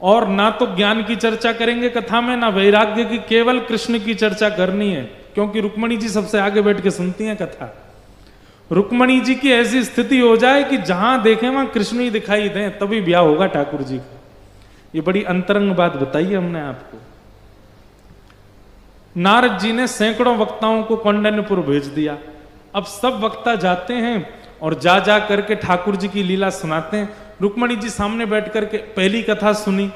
और ना तो ज्ञान की चर्चा करेंगे कथा में, ना वैराग्य की, केवल कृष्ण की चर्चा करनी है, क्योंकि रुक्मणी जी सबसे आगे बैठ के सुनती हैं कथा। रुक्मणी जी की ऐसी स्थिति हो जाए कि जहां देखें वहां कृष्ण ही दिखाई दें, तभी ब्याह होगा ठाकुर जी का। ये बड़ी अंतरंग बात बताई है हमने आपको। नारद जी ने सैकड़ों वक्ताओं को कौंडिन्यपुर भेज दिया। अब सब वक्ता जाते हैं और जा जा करके ठाकुर जी की लीला सुनाते हैं। रुक्मणी जी सामने बैठ करके पहली कथा सुनी,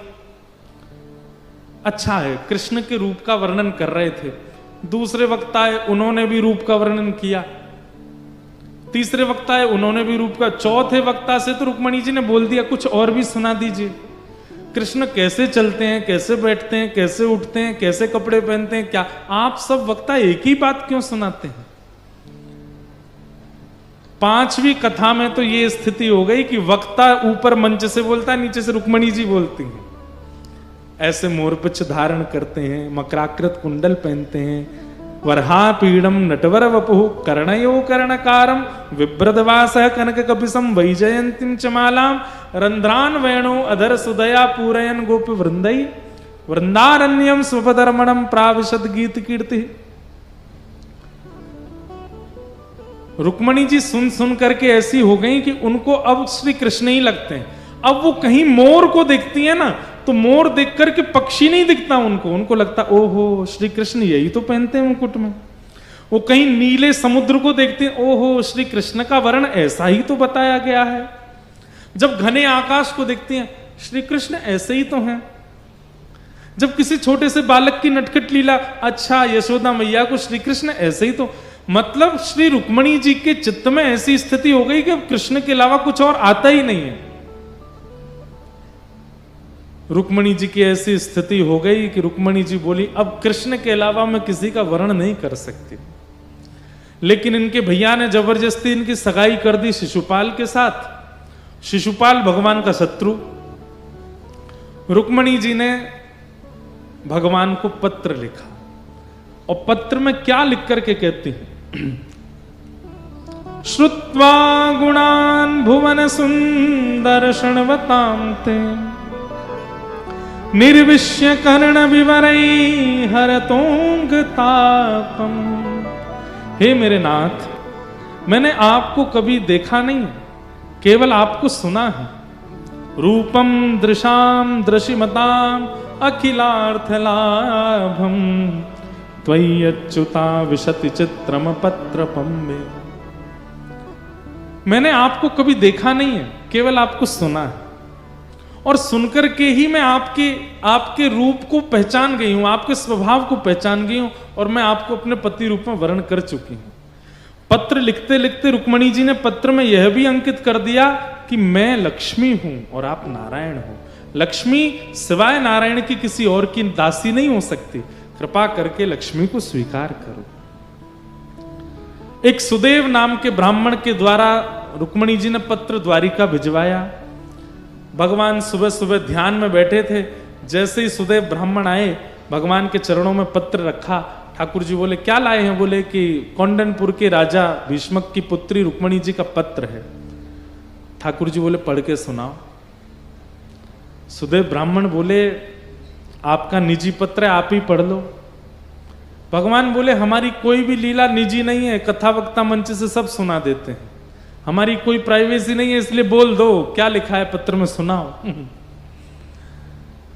अच्छा है, कृष्ण के रूप का वर्णन कर रहे थे। दूसरे वक्ता है, उन्होंने भी रूप का वर्णन किया। तीसरे वक्ता है, उन्होंने भी रूप का। चौथे वक्ता से तो रुक्मणी जी ने बोल दिया कुछ और भी सुना दीजिए। कृष्ण कैसे चलते हैं, कैसे बैठते हैं, कैसे उठते हैं, कैसे कपड़े पहनते हैं, क्या आप सब वक्ता एक ही बात क्यों सुनाते हैं? पांचवी कथा में तो ये स्थिति हो गई कि वक्ता ऊपर मंच से बोलता है, नीचे से रुक्मणी जी बोलती हैं। ऐसे मोरपिछ धारण करते हैं, मकराकृत कुंडल पहनते हैं, वरहा पीड़म नटवर वपुः कर्णयो कर्णकारम विभ्रदवासः कनक कपिसम वैजयंतीम चमालाम रंध्रान वेणो अधर सुदया पूरयन गोपी वृंदई वृंदारण्यम स्वपधर्मणम प्राविशद गीत कीर्ति। रुक्मणी जी सुन सुन करके ऐसी हो गई कि उनको अब श्री कृष्ण ही लगते हैं। अब वो कहीं मोर को देखती है ना, तो मोर देख करके पक्षी नहीं दिखता उनको, उनको लगता ओहो श्री कृष्ण यही तो पहनते हैं मुकुट में। वो कहीं नीले समुद्र को देखते हैं, ओहो श्री कृष्ण का वर्ण ऐसा ही तो बताया गया है। जब घने आकाश को देखते हैं, श्री कृष्ण ऐसे ही तो हैं। जब किसी छोटे से बालक की नटखट लीला, अच्छा यशोदा मैया को श्री कृष्ण ऐसे ही तो, मतलब श्री रुक्मणी जी के चित्त में ऐसी स्थिति हो गई कि अब कृष्ण के अलावा कुछ और आता ही नहीं है। रुक्मणी जी की ऐसी स्थिति हो गई कि रुक्मणी जी बोली अब कृष्ण के अलावा मैं किसी का वर्ण नहीं कर सकती। लेकिन इनके भैया ने जबरदस्ती इनकी सगाई कर दी शिशुपाल के साथ। शिशुपाल भगवान का शत्रु। रुक्मणी जी ने भगवान को पत्र लिखा, और पत्र में क्या लिख करके कहती हैं, श्रुत्वा गुणान भुवन सुंदर शृण्वतां ते निर्विश्य कर्ण विवरै हरतोंग तापम। हे मेरे नाथ, मैंने आपको कभी देखा नहीं, केवल आपको सुना है। रूपम दृशाम दृशिमताम अखिलार्थ लाभम त्वयि अच्युता विशति चित्रम पत्रपम में। मैंने आपको कभी देखा नहीं है, केवल आपको सुना है, और सुनकर के ही मैं आपके रूप को पहचान गई हूं, आपके स्वभाव को पहचान गई हूं, और मैं आपको अपने पति रूप में वर्ण कर चुकी हूं। पत्र लिखते लिखते रुक्मणी जी ने पत्र में यह भी अंकित कर दिया कि मैं लक्ष्मी हूं और आप नारायण हो। लक्ष्मी सिवाय नारायण की किसी और की दासी नहीं हो सकती, कृपा करके लक्ष्मी को स्वीकार करो। एक सुदेव नाम के ब्राह्मण के द्वारा रुक्मणी जी ने पत्र द्वारिका भिजवाया। भगवान सुबह सुबह ध्यान में बैठे थे, जैसे ही सुदेव ब्राह्मण आए, भगवान के चरणों में पत्र रखा। ठाकुर जी बोले क्या लाए हैं? बोले कि कौंडनपुर के राजा भीष्मक की पुत्री रुक्मणी जी का पत्र है। ठाकुर जी बोले पढ़ के सुनाओ। सुदेव ब्राह्मण बोले आपका निजी पत्र है, आप ही पढ़ लो। भगवान बोले हमारी कोई भी लीला निजी नहीं है, कथा वक्ता मंच से सब सुना देते हैं, हमारी कोई प्राइवेसी नहीं है, इसलिए बोल दो क्या लिखा है पत्र में, सुनाओ।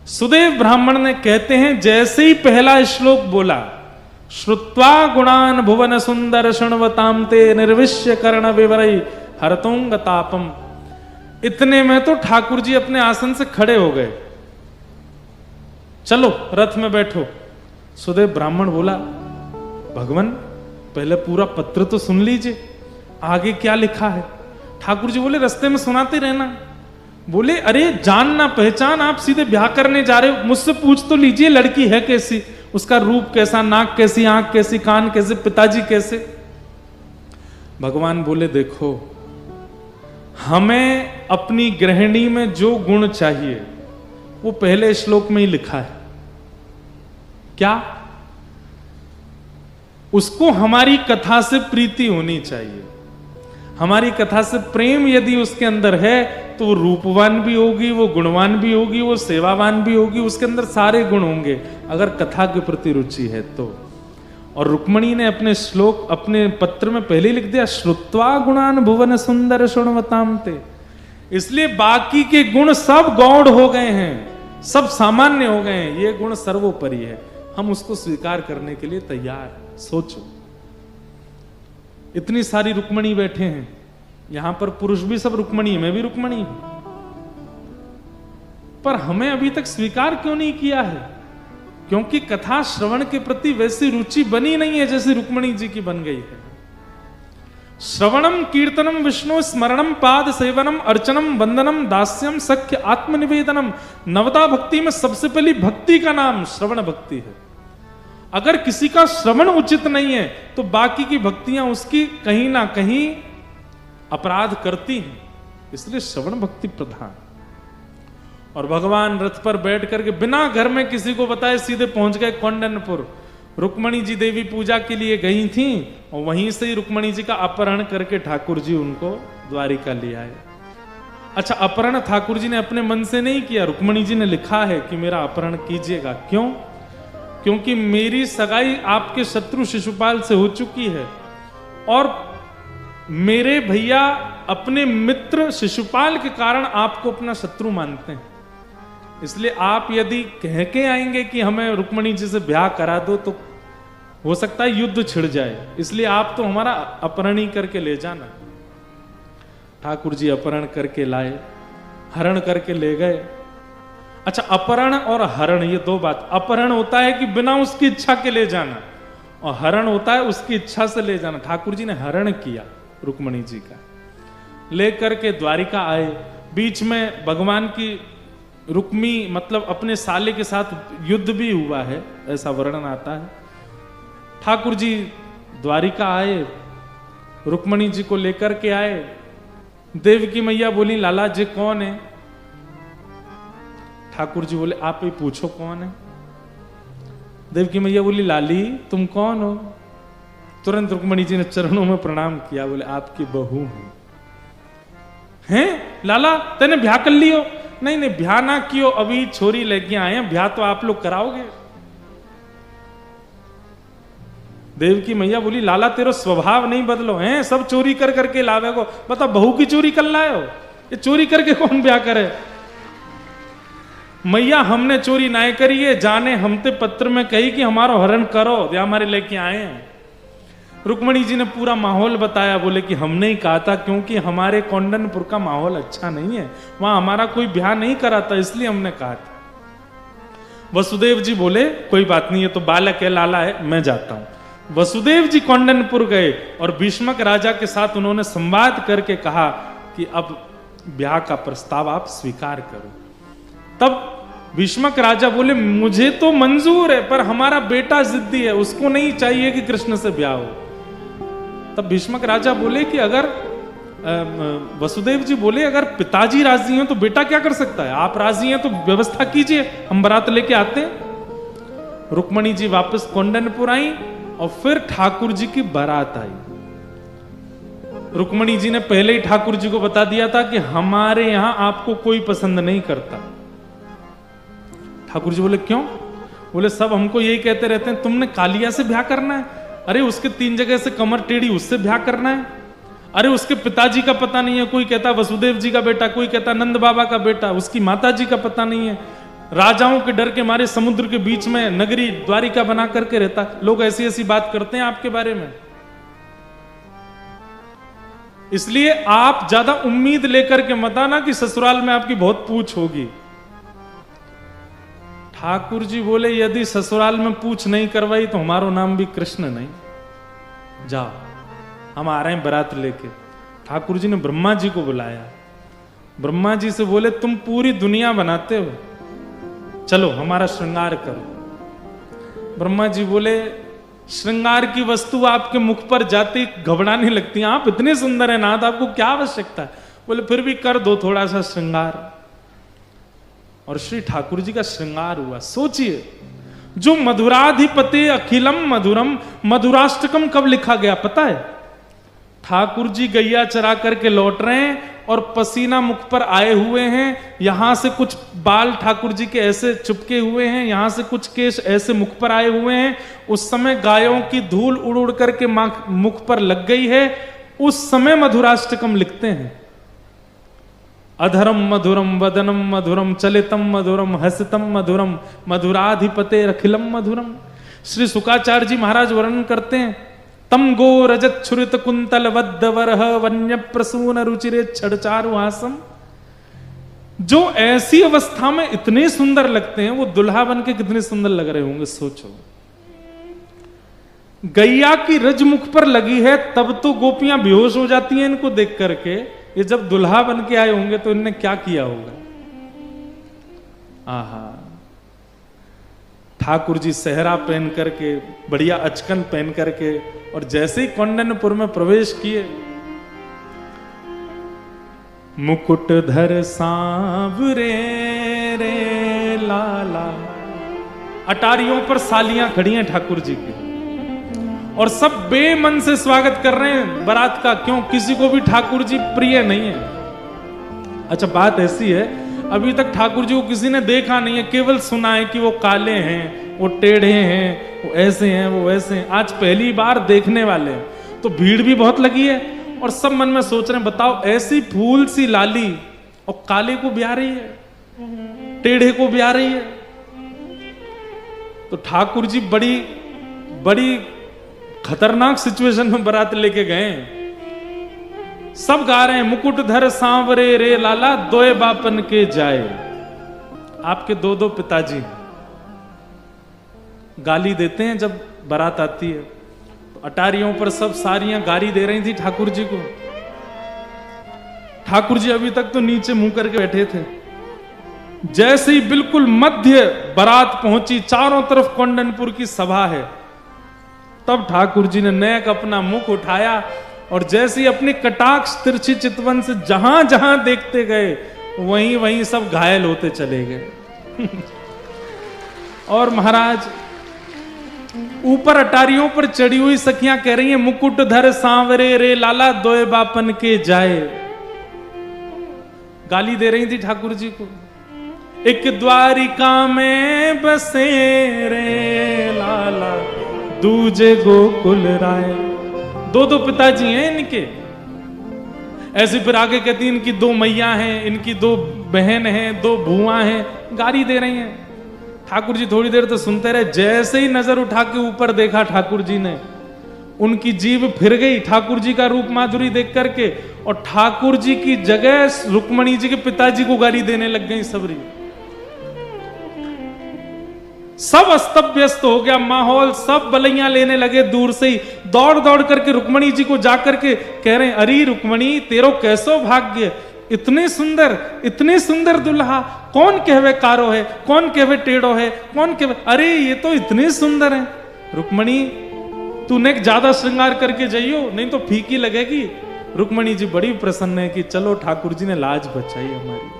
सुदेव ब्राह्मण ने कहते हैं जैसे ही पहला श्लोक बोला, श्रुत्वा गुणान भुवन सुंदर शृण्वतां ते निर्विश्य कर्ण विवरै हरतोंग तापम, इतने में तो ठाकुर जी अपने आसन से खड़े हो गए। चलो रथ में बैठो। सुदेव ब्राह्मण बोला भगवान पहले पूरा पत्र तो सुन लीजिए, आगे क्या लिखा है। ठाकुर जी बोले रास्ते में सुनाते रहना। बोले अरे जान ना पहचान, आप सीधे ब्याह करने जा रहे हो, मुझसे पूछ तो लीजिए लड़की है कैसी, उसका रूप कैसा, नाक कैसी, आंख कैसी, कान कैसे, पिताजी कैसे। भगवान बोले देखो हमें अपनी गृहिणी में जो गुण चाहिए वो पहले श्लोक में ही लिखा है। क्या? उसको हमारी कथा से प्रीति होनी चाहिए, हमारी कथा से प्रेम यदि उसके अंदर है तो वो रूपवान भी होगी, वो गुणवान भी होगी, वो सेवावान भी होगी, उसके अंदर सारे गुण होंगे अगर कथा के प्रति रुचि है तो। और रुक्मणी ने अपने श्लोक, अपने पत्र में पहले लिख दिया, श्रुत्वा गुणान भुवन सुंदर शृण्वताम ते। इसलिए बाकी के गुण सब गौड़ हो गए हैं, सब सामान्य हो गए हैं, ये गुण सर्वोपरि है, हम उसको स्वीकार करने के लिए तैयार। सोचो, इतनी सारी रुक्मणी बैठे हैं यहां पर, पुरुष भी सब रुक्मणी है, मैं भी रुक्मणी हूं, पर हमें अभी तक स्वीकार क्यों नहीं किया है? क्योंकि कथा श्रवण के प्रति वैसी रुचि बनी नहीं है जैसी रुक्मणी जी की बन गई है। श्रवणम कीर्तनम विष्णु स्मरणम पाद सेवनम अर्चनम वंदनम दास्यम सख्य आत्मनिवेदनम। नवता भक्ति में सबसे पहली भक्ति का नाम श्रवण भक्ति है। अगर किसी का श्रवण उचित नहीं है तो बाकी की भक्तियां उसकी कहीं ना कहीं अपराध करती हैं, इसलिए श्रवण भक्ति प्रधान। और भगवान रथ पर बैठ करके बिना घर में किसी को बताए सीधे पहुंच गए कौंडन्यपुर। रुक्मणी जी देवी पूजा के लिए गई थी और वहीं से ही रुक्मणी जी का अपहरण करके ठाकुर जी उनको द्वारिका ले आए। अच्छा, अपहरण ठाकुर जी ने अपने मन से नहीं किया, रुक्मणी जी ने लिखा है कि मेरा अपहरण कीजिएगा। क्यों? क्योंकि मेरी सगाई आपके शत्रु शिशुपाल से हो चुकी है और मेरे भैया अपने मित्र शिशुपाल के कारण आपको अपना शत्रु मानते हैं, इसलिए आप यदि कह के आएंगे कि हमें रुक्मणी जी से ब्याह करा दो तो हो सकता है युद्ध छिड़ जाए, इसलिए आप तो हमारा अपहरण ही करके ले जाना। ठाकुर जी अपहरण करके लाए, हरण करके ले गए। अच्छा, अपहरण और हरण ये दो बात। अपहरण होता है कि बिना उसकी इच्छा के ले जाना, और हरण होता है उसकी इच्छा से ले जाना। ठाकुर जी ने हरण किया रुक्मणी जी का, लेकर के द्वारिका आए। बीच में भगवान की रुक्मी मतलब अपने साले के साथ युद्ध भी हुआ है, ऐसा वर्णन आता है। ठाकुर जी द्वारिका आए, रुक्मणी जी को लेकर के आए। देवकी मैया बोली, लाला जी कौन है? ठाकुर जी बोले, आप ही पूछो कौन है। देवकी मैया बोली, लाली तुम कौन हो? तुरंत रुक्मणी जी ने चरणों में प्रणाम किया, बोले आपकी बहू हूं। हैं लाला तेने ब्याह कर लियो? नहीं नहीं, ब्याह ना कियो, अभी छोरी लेके आए हैं, ब्याह तो आप लोग कराओगे। देवकी मैया बोली, लाला तेरा स्वभाव नहीं बदलो हैं, सब चोरी कर करके लावे को, बता बहू की चोरी कर लाए हो? ये चोरी करके कौन ब्याह करे? मैया हमने चोरी ना करी है, जाने हमते पत्र में कही कि हमारा हरण करो, या हमारे लेके आए हैं। रुक्मणी जी ने पूरा माहौल बताया, बोले कि हमने ही कहा था, क्योंकि हमारे कौंडन्यपुर का माहौल अच्छा नहीं है, वहां हमारा कोई ब्याह नहीं करा था, इसलिए हमने कहा था। वसुदेव जी बोले, कोई बात नहीं, है तो बालक है, लाला है, मैं जाता हूं। वसुदेव जी कौंडन्यपुर गए और भीष्मक राजा के साथ उन्होंने संवाद करके कहा कि अब ब्याह का प्रस्ताव आप स्वीकार करो। तब भीष्मक राजा बोले, मुझे तो मंजूर है, पर हमारा बेटा जिद्दी है, उसको नहीं चाहिए कि कृष्ण से ब्याह हो। तब भीष्मक राजा बोले कि अगर वसुदेव जी बोले, अगर पिताजी राजी हैं तो बेटा क्या कर सकता है, आप राजी हैं तो व्यवस्था कीजिए, हम बारात लेके आते हैं। रुक्मणी जी वापस कौंडन्यपुर आई और फिर ठाकुर जी की बारात आई। रुक्मणी जी ने पहले ही ठाकुर जी को बता दिया था कि हमारे यहां आपको कोई पसंद नहीं करता। ठाकुर जी बोले, क्यों? बोले, सब हमको यही कहते रहते हैं, तुमने कालिया से ब्याह करना है, अरे उसके 3 जगह से कमर टेढ़ी, उससे ब्याह करना है, अरे उसके पिताजी का पता नहीं है, कोई कहता वसुदेव जी का बेटा, कोई कहता नंद बाबा का बेटा, उसकी माता जी का पता नहीं है, राजाओं के डर के मारे समुद्र के बीच में नगरी द्वारिका बना करके रहता। लोग ऐसी ऐसी बात करते हैं आपके बारे में, इसलिए आप ज्यादा उम्मीद लेकर के मत आना कि ससुराल में आपकी बहुत पूछ होगी। ठाकुर जी बोले, यदि ससुराल में पूछ नहीं करवाई तो हमारा नाम भी कृष्ण नहीं, जाओ हम आ रहे हैं बारात लेके। ठाकुर जी ने ब्रह्मा जी को बुलाया, ब्रह्मा जी से बोले, तुम पूरी दुनिया बनाते हो, चलो हमारा श्रृंगार करो। ब्रह्मा जी बोले, श्रृंगार की वस्तु आपके मुख पर जाती घबराने लगती है, आप इतने सुंदर हैं नाथ, आपको क्या आवश्यकता है? बोले, फिर भी कर दो थोड़ा सा श्रृंगार। और श्री ठाकुर जी का श्रृंगार हुआ। सोचिए, जो मधुराधिपति अखिलम मधुरम, मधुराष्टकम कब लिखा गया पता है? ठाकुर जी गैया चरा करके लौट रहे हैं और पसीना मुख पर आए हुए हैं, यहां से कुछ बाल ठाकुर जी के ऐसे चिपके हुए हैं, यहां से कुछ केश ऐसे मुख पर आए हुए हैं। उस समय गायों की धूल उड़ उड़ करके मुख पर लग गई है। उस समय मधुराष्टकम लिखते हैं। अधरम मधुरम वदनम मधुरम चलितम मधुरम हसितम मधुरम मधुराधिपते अखिलम मधुरम। श्री शुकाचार्य जी महाराज वर्णन करते हैं, तम गो रजत छुरित कुंतल वद्द वरह वन्य प्रसून रुचिरे छड़चारुहासम। जो ऐसी अवस्था में इतने सुंदर लगते हैं, वो दुल्हा बन के कितने सुंदर लग रहे होंगे, सोचो। गैया की रज मुख पर लगी है तब तो गोपियां बेहोश हो जाती हैं इनको देख करके, ये जब दुल्हा बन के आए होंगे तो इनने क्या किया होगा। आहा, ठाकुर जी सेहरा पहन करके, बढ़िया अचकन पहन करके, और जैसे ही कौंडन्यपुर में प्रवेश किए, मुकुट धर सांवरे रे लाला। अटारियों पर सालियां खड़ी हैं ठाकुर जी की, और सब बेमन से स्वागत कर रहे हैं बारात का। क्यों? किसी को भी ठाकुर जी प्रिय नहीं है। अच्छा, बात ऐसी है, अभी तक ठाकुर जी को किसी ने देखा नहीं है, केवल सुना है कि वो काले हैं, वो टेढ़े हैं, वो ऐसे हैं, वो वैसे हैं। आज पहली बार देखने वाले हैं, तो भीड़ भी बहुत लगी है, और सब मन में सोच रहे हैं, बताओ ऐसी फूल सी लाली और काले को ब्याह रही है, टेढ़े को ब्याह रही है। तो ठाकुर जी बड़ी बड़ी खतरनाक सिचुएशन में बारात लेके गए। सब गा रहे हैं, मुकुट धर सांवरे रे लाला दोए बापन के जाए। आपके दो दो पिताजी गाली देते हैं जब बारात आती है, तो अटारियों पर सब सारियां गाली दे रही थी ठाकुर जी को। ठाकुर जी अभी तक तो नीचे मुंह करके बैठे थे। जैसे ही बिल्कुल मध्य बारात पहुंची, चारों तरफ कौंडन्यपुर की सभा है, तब ठाकुर जी ने नेक अपना मुख उठाया, और जैसे ही अपनी कटाक्ष तिरछी चितवन से जहां जहां देखते गए, वहीं वहीं सब घायल होते चले गए। और महाराज ऊपर अटारियों पर चढ़ी हुई सखियां कह रही हैं, मुकुट धर सांवरे रे लाला दोए बापन के जाए। गाली दे रही थी ठाकुर जी को। एक द्वारिका में बसे रे लाला दूजे गोकुल राय। दो दो पिताजी हैं इनके। ऐसे फिर आगे कहती हैं, इनकी दो मैया हैं, इनकी दो बहन हैं, दो बुआ हैं, गाली दे रही हैं। ठाकुर जी थोड़ी देर तो सुनते रहे। जैसे ही नजर उठा के ऊपर देखा ठाकुर जी ने, उनकी जीभ फिर गई ठाकुर जी का रूप माधुरी देख करके, और ठाकुर जी की जगह रुक्मणी जी के पिताजी को गाली देने लग गई सबरी। सब अस्त व्यस्त हो गया माहौल, सब बलैयां लेने लगे। दूर से ही दौड़ दौड़ करके रुक्मणी जी को जाकर के कह रहे हैं, अरे रुक्मणी तेरो कैसो भाग्य, इतने सुंदर दुल्हा, कौन कहवे कारो है, कौन कहवे टेढ़ो है, कौन कहवे, अरे ये तो इतने सुंदर है। रुक्मणी तूने ज्यादा श्रृंगार करके जाइयो, नहीं तो फीकी लगेगी। रुक्मणी जी बड़ी प्रसन्न है कि चलो ठाकुर जी ने लाज बचाई हमारी।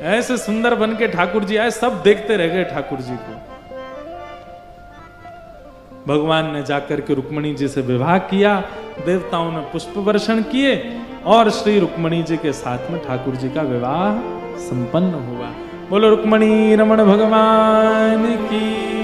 ऐसे सुंदर बन के ठाकुर जी आए, सब देखते रह गए ठाकुर जी को। भगवान ने जाकर के रुक्मणी जी से विवाह किया, देवताओं ने पुष्प वर्षण किए, और श्री रुक्मणी जी के साथ में ठाकुर जी का विवाह संपन्न हुआ। बोलो रुक्मणी रमण भगवान की।